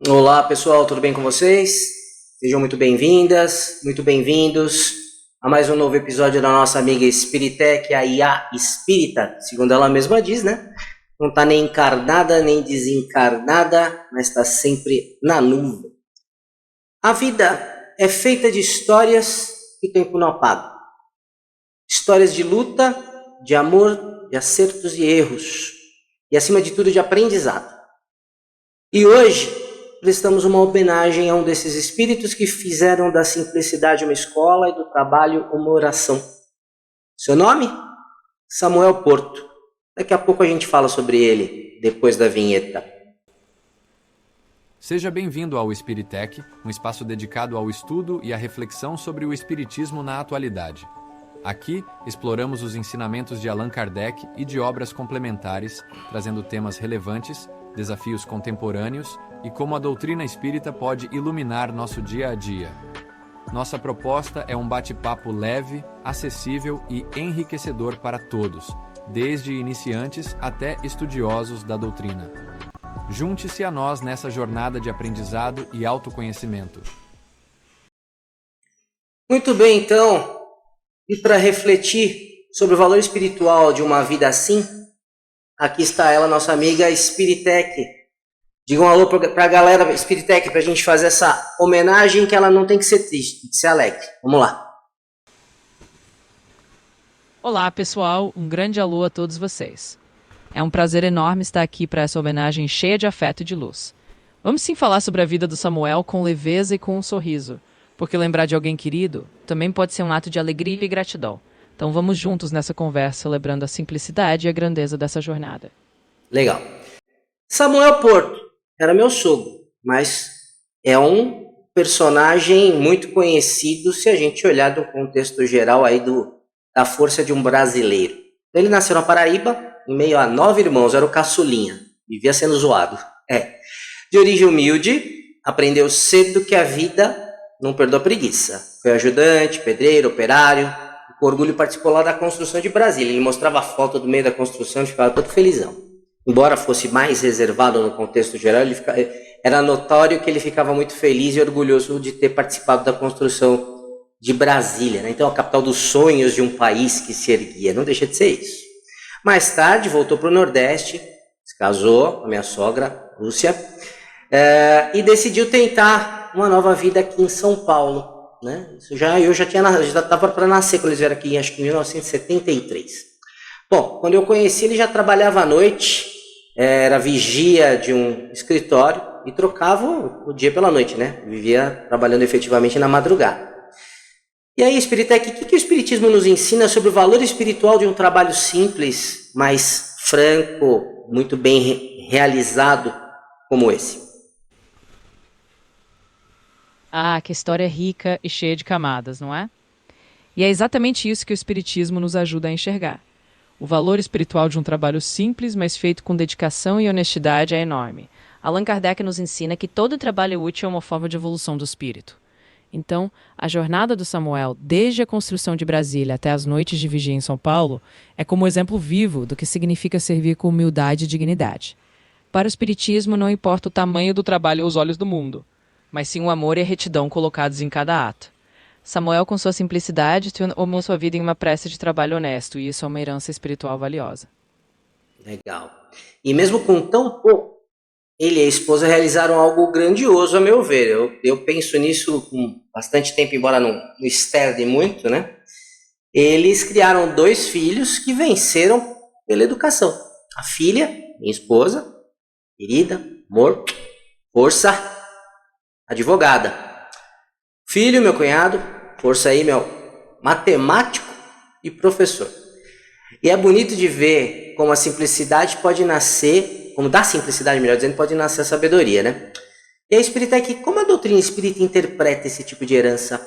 Olá pessoal, tudo bem com vocês? Sejam muito bem-vindas, muito bem-vindos a mais um novo episódio da nossa amiga Spiritec, a IA Espírita, segundo ela mesma diz, né? Não está nem encarnada nem desencarnada, mas está sempre na nuvem. A vida é feita de histórias que o tempo não apaga. Histórias de luta, de amor, de acertos e erros. E acima de tudo de aprendizado. E hoje prestamos uma homenagem a um desses espíritos que fizeram da simplicidade uma escola e do trabalho uma oração. Seu nome? Samuel Porto. Daqui a pouco a gente fala sobre ele, depois da vinheta. Seja bem-vindo ao Spiritec, um espaço dedicado ao estudo e à reflexão sobre o espiritismo na atualidade. Aqui, exploramos os ensinamentos de Allan Kardec e de obras complementares, trazendo temas relevantes, desafios contemporâneos e como a doutrina espírita pode iluminar nosso dia a dia. Nossa proposta é um bate-papo leve, acessível e enriquecedor para todos, desde iniciantes até estudiosos da doutrina. Junte-se a nós nessa jornada de aprendizado e autoconhecimento. Muito bem, então, e para refletir sobre o valor espiritual de uma vida assim, aqui está ela, nossa amiga Spiritec. Diga um alô para a galera Spiritec para a gente fazer essa homenagem que ela não tem que ser triste, tem que ser alegre. Vamos lá. Olá, pessoal. Um grande alô a todos vocês. É um prazer enorme estar aqui para essa homenagem cheia de afeto e de luz. Vamos sim falar sobre a vida do Samuel com leveza e com um sorriso, porque lembrar de alguém querido também pode ser um ato de alegria e gratidão. Então vamos juntos nessa conversa, celebrando a simplicidade e a grandeza dessa jornada. Legal. Samuel Porto era meu sogro, mas é um personagem muito conhecido se a gente olhar do contexto geral aí da força de um brasileiro. Ele nasceu na Paraíba, em meio a 9 irmãos, era o caçulinha, vivia sendo zoado. De origem humilde, aprendeu cedo que a vida não perdoa preguiça. Foi ajudante, pedreiro, operário, com orgulho participou lá da construção de Brasília. Ele mostrava a foto do meio da construção e ficava todo felizão. Embora fosse mais reservado no contexto geral, era notório que ele ficava muito feliz e orgulhoso de ter participado da construção de Brasília, né? Então, a capital dos sonhos de um país que se erguia. Não deixa de ser isso. Mais tarde, voltou para o Nordeste, se casou com a minha sogra, Lúcia, e decidiu tentar uma nova vida aqui em São Paulo. Né? Eu já estava para nascer quando eles vieram aqui, acho que em 1973. Bom, quando eu conheci, ele já trabalhava à noite, era vigia de um escritório e trocava o dia pela noite, né? Vivia trabalhando efetivamente na madrugada. E aí, Spiritec, o que o Espiritismo nos ensina sobre o valor espiritual de um trabalho simples, mas franco, muito bem realizado como esse? Ah, que história rica e cheia de camadas, não é? E é exatamente isso que o Espiritismo nos ajuda a enxergar. O valor espiritual de um trabalho simples, mas feito com dedicação e honestidade é enorme. Allan Kardec nos ensina que todo trabalho útil é uma forma de evolução do espírito. Então, a jornada do Samuel, desde a construção de Brasília até as noites de vigia em São Paulo, é como exemplo vivo do que significa servir com humildade e dignidade. Para o Espiritismo, não importa o tamanho do trabalho aos olhos do mundo, mas sim o amor e a retidão colocados em cada ato. Samuel, com sua simplicidade, transformou sua vida em uma prece de trabalho honesto, e isso é uma herança espiritual valiosa. Legal. E mesmo com tão pouco, ele e a esposa realizaram algo grandioso, a meu ver. Eu penso nisso com bastante tempo, embora não externe muito, né? Eles criaram 2 filhos que venceram pela educação. A filha, minha esposa, querida, amor, força, advogada. Filho, meu cunhado, força aí, meu matemático e professor. E é bonito de ver como a simplicidade pode nascer, como da simplicidade, melhor dizendo, pode nascer a sabedoria, né? E a Spiritec, como a doutrina espírita interpreta esse tipo de herança?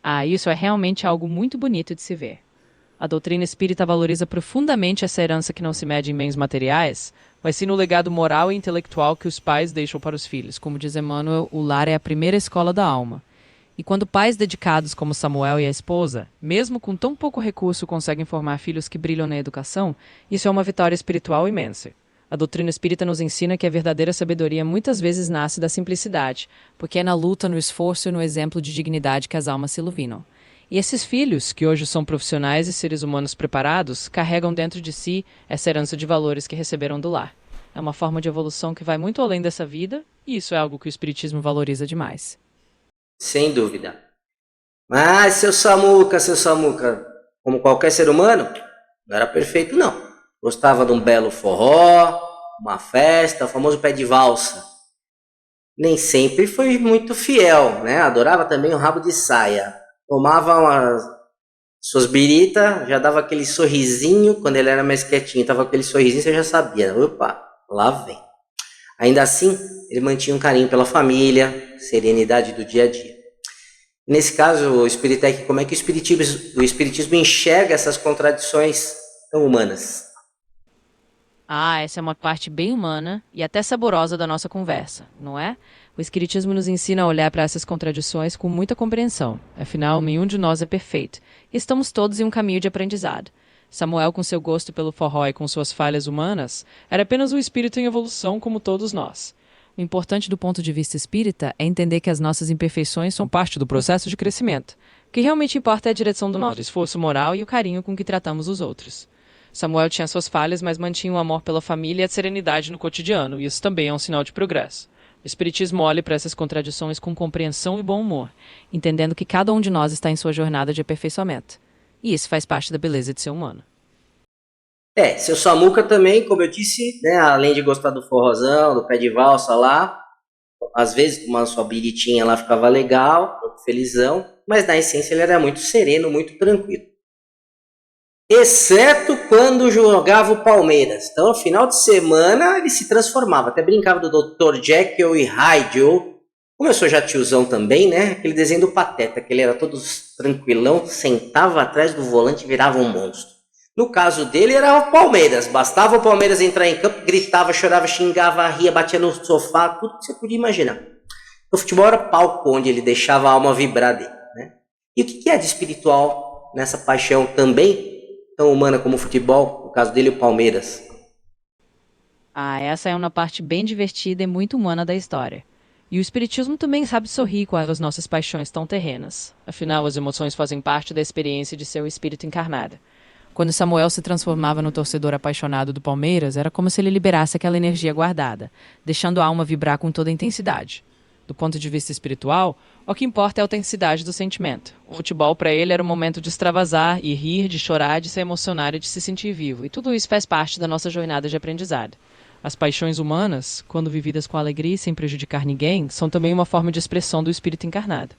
Ah, isso é realmente algo muito bonito de se ver. A doutrina espírita valoriza profundamente essa herança que não se mede em bens materiais, mas sim no legado moral e intelectual que os pais deixam para os filhos. Como diz Emmanuel, o lar é a primeira escola da alma. E quando pais dedicados como Samuel e a esposa, mesmo com tão pouco recurso, conseguem formar filhos que brilham na educação, isso é uma vitória espiritual imensa. A doutrina espírita nos ensina que a verdadeira sabedoria muitas vezes nasce da simplicidade, porque é na luta, no esforço e no exemplo de dignidade que as almas se iluminam. E esses filhos, que hoje são profissionais e seres humanos preparados, carregam dentro de si essa herança de valores que receberam do lar. É uma forma de evolução que vai muito além dessa vida, e isso é algo que o Espiritismo valoriza demais. Sem dúvida. Mas, seu Samuca, como qualquer ser humano, não era perfeito, não. Gostava de um belo forró, uma festa, o famoso pé de valsa. Nem sempre foi muito fiel, né? Adorava também o rabo de saia. Tomava suas biritas, já dava aquele sorrisinho, quando ele era mais quietinho, tava aquele sorrisinho, você já sabia. Opa, lá vem. Ainda assim, ele mantinha um carinho pela família, serenidade do dia a dia. Nesse caso, o Spiritec, como é que o Espiritismo enxerga essas contradições tão humanas? Essa é uma parte bem humana e até saborosa da nossa conversa, não é? O Espiritismo nos ensina a olhar para essas contradições com muita compreensão. Afinal, nenhum de nós é perfeito. E estamos todos em um caminho de aprendizado. Samuel, com seu gosto pelo forró e com suas falhas humanas, era apenas um espírito em evolução como todos nós. O importante do ponto de vista espírita é entender que as nossas imperfeições são parte do processo de crescimento. O que realmente importa é a direção do nosso esforço moral e o carinho com que tratamos os outros. Samuel tinha suas falhas, mas mantinha o amor pela família e a serenidade no cotidiano, e isso também é um sinal de progresso. O Espiritismo olha para essas contradições com compreensão e bom humor, entendendo que cada um de nós está em sua jornada de aperfeiçoamento. E isso faz parte da beleza de ser humano. Seu Samuca também, como eu disse, né, além de gostar do forrozão, do pé de valsa lá, às vezes tomando sua biritinha lá ficava legal, felizão, mas na essência ele era muito sereno, muito tranquilo. Exceto quando jogava o Palmeiras. Então, no final de semana, ele se transformava. Até brincava do Dr. Jekyll e Hyde. Como eu sou já tiozão também, né? Aquele desenho do Pateta, que ele era todo tranquilão, sentava atrás do volante e virava um monstro. No caso dele, era o Palmeiras. Bastava o Palmeiras entrar em campo, gritava, chorava, xingava, ria, batia no sofá, tudo que você podia imaginar. O futebol era palco onde ele deixava a alma vibrar dele, né? E o que é de espiritual nessa paixão também tão humana como o futebol, no caso dele o Palmeiras? Essa é uma parte bem divertida e muito humana da história. E o Espiritismo também sabe sorrir com as nossas paixões tão terrenas. Afinal, as emoções fazem parte da experiência de ser o espírito encarnado. Quando Samuel se transformava no torcedor apaixonado do Palmeiras, era como se ele liberasse aquela energia guardada, deixando a alma vibrar com toda a intensidade. Do ponto de vista espiritual, o que importa é a autenticidade do sentimento. O futebol, para ele, era um momento de extravasar e rir, de chorar, de se emocionar e de se sentir vivo. E tudo isso faz parte da nossa jornada de aprendizado. As paixões humanas, quando vividas com alegria e sem prejudicar ninguém, são também uma forma de expressão do espírito encarnado.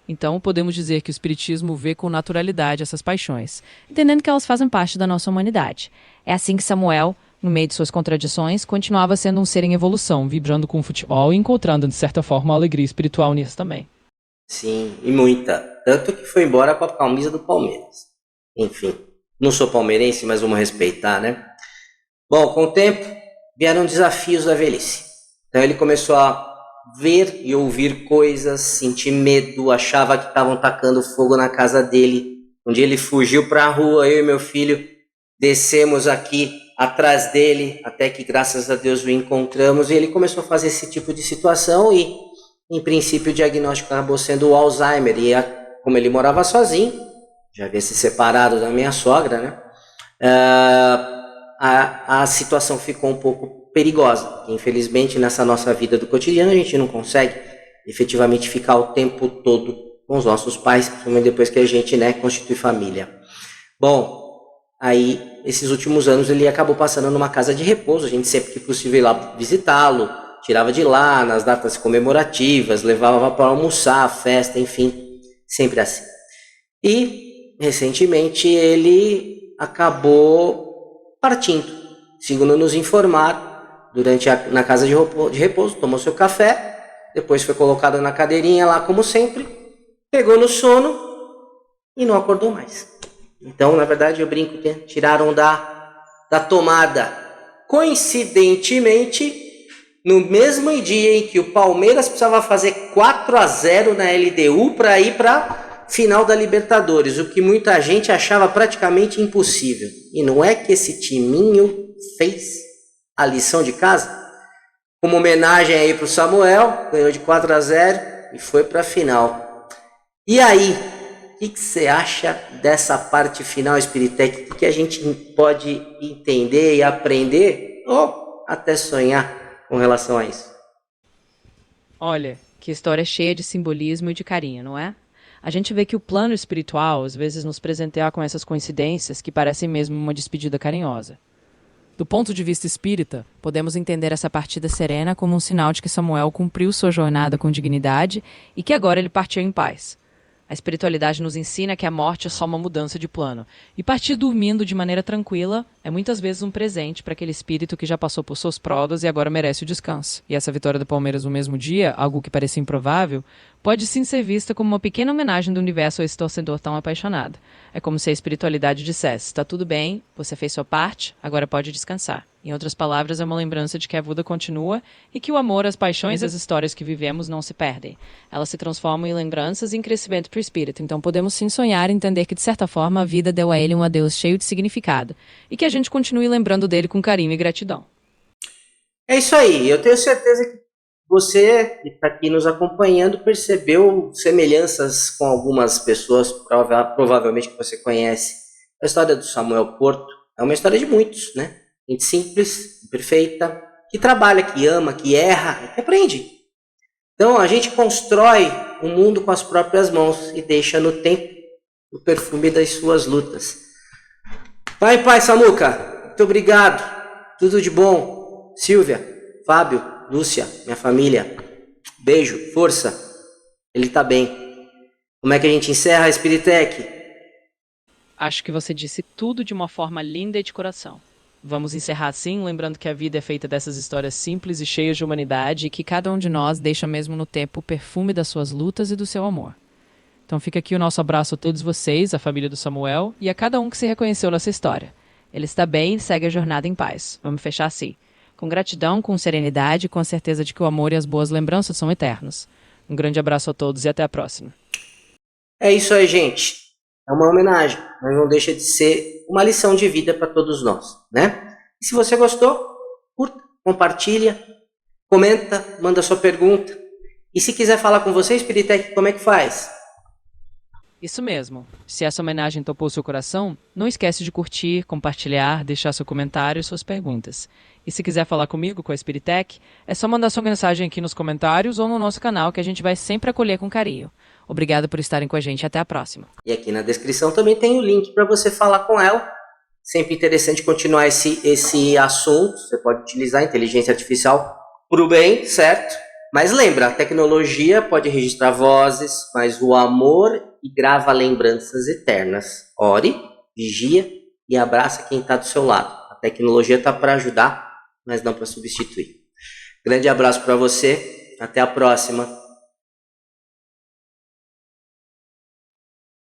Então, podemos dizer que o Espiritismo vê com naturalidade essas paixões, entendendo que elas fazem parte da nossa humanidade. É assim que Samuel, no meio de suas contradições, continuava sendo um ser em evolução, vibrando com o futebol e encontrando, de certa forma, uma alegria espiritual nisso também. Sim, e muita. Tanto que foi embora com a camisa do Palmeiras. Enfim, não sou palmeirense, mas vamos respeitar, né? Bom, com o tempo, vieram desafios da velhice. Então ele começou a ver e ouvir coisas, sentir medo, achava que estavam tacando fogo na casa dele. Um dia ele fugiu para a rua, eu e meu filho descemos aqui atrás dele, até que graças a Deus o encontramos, e ele começou a fazer esse tipo de situação e, em princípio, o diagnóstico acabou sendo o Alzheimer. E como ele morava sozinho, já havia se separado da minha sogra, né? A situação ficou um pouco perigosa. Infelizmente, nessa nossa vida do cotidiano, a gente não consegue efetivamente ficar o tempo todo com os nossos pais, principalmente depois que a gente, né, constitui família. Bom, aí, esses últimos anos, ele acabou passando numa casa de repouso. A gente sempre que possível ia lá visitá-lo, tirava de lá nas datas comemorativas, levava para almoçar, festa, enfim, sempre assim. E, recentemente, ele acabou partindo. Segundo nos informaram, na casa de repouso, tomou seu café, depois foi colocado na cadeirinha lá, como sempre, pegou no sono e não acordou mais. Então, na verdade, eu brinco que tiraram da tomada. Coincidentemente, no mesmo dia em que o Palmeiras precisava fazer 4-0 na LDU para ir para final da Libertadores, o que muita gente achava praticamente impossível. E não é que esse timinho fez a lição de casa? Como homenagem aí para o Samuel, ganhou de 4-0 e foi para a final. E aí, o que você acha dessa parte final, Spiritec? O que a gente pode entender e aprender, ou até sonhar com relação a isso? Olha, que história cheia de simbolismo e de carinho, não é? A gente vê que o plano espiritual às vezes nos presenteia com essas coincidências que parecem mesmo uma despedida carinhosa. Do ponto de vista espírita, podemos entender essa partida serena como um sinal de que Samuel cumpriu sua jornada com dignidade e que agora ele partiu em paz. A espiritualidade nos ensina que a morte é só uma mudança de plano. E partir dormindo de maneira tranquila é muitas vezes um presente para aquele espírito que já passou por suas provas e agora merece o descanso. E essa vitória do Palmeiras no mesmo dia, algo que parecia improvável, pode sim ser vista como uma pequena homenagem do universo a esse torcedor tão apaixonado. É como se a espiritualidade dissesse: está tudo bem, você fez sua parte, agora pode descansar. Em outras palavras, é uma lembrança de que a vida continua e que o amor, as paixões e as histórias que vivemos não se perdem. Elas se transformam em lembranças e em crescimento para o espírito. Então podemos sim sonhar e entender que, de certa forma, a vida deu a ele um adeus cheio de significado e que a gente continue lembrando dele com carinho e gratidão. É isso aí. Eu tenho certeza que você que está aqui nos acompanhando percebeu semelhanças com algumas pessoas, provavelmente que você conhece. A história do Samuel Porto é uma história de muitos, né? Gente simples, perfeita, que trabalha, que ama, que erra, que aprende. Então a gente constrói o mundo com as próprias mãos e deixa no tempo o perfume das suas lutas. Pai, Samuca, muito obrigado. Tudo de bom. Silvia, Fábio, Lúcia, minha família. Beijo, força. Ele tá bem. Como é que a gente encerra a Spiritec? Acho que você disse tudo de uma forma linda e de coração. Vamos encerrar assim, lembrando que a vida é feita dessas histórias simples e cheias de humanidade e que cada um de nós deixa mesmo no tempo o perfume das suas lutas e do seu amor. Então fica aqui o nosso abraço a todos vocês, a família do Samuel e a cada um que se reconheceu nessa história. Ele está bem e segue a jornada em paz. Vamos fechar assim. Com gratidão, com serenidade e com a certeza de que o amor e as boas lembranças são eternos. Um grande abraço a todos e até a próxima. É isso aí, gente. É uma homenagem, mas não deixa de ser uma lição de vida para todos nós, né? E se você gostou, curta, compartilha, comenta, manda sua pergunta. E se quiser falar com você, Spiritec, como é que faz? Isso mesmo. Se essa homenagem topou seu coração, não esquece de curtir, compartilhar, deixar seu comentário e suas perguntas. E se quiser falar comigo, com a Spiritec, é só mandar sua mensagem aqui nos comentários ou no nosso canal que a gente vai sempre acolher com carinho. Obrigado por estarem com a gente. Até a próxima. E aqui na descrição também tem o link para você falar com ela. Sempre interessante continuar esse assunto. Você pode utilizar a inteligência artificial para o bem, certo? Mas lembra, a tecnologia pode registrar vozes, mas o amor grava lembranças eternas. Ore, vigia e abraça quem está do seu lado. A tecnologia está para ajudar, mas não para substituir. Grande abraço para você. Até a próxima.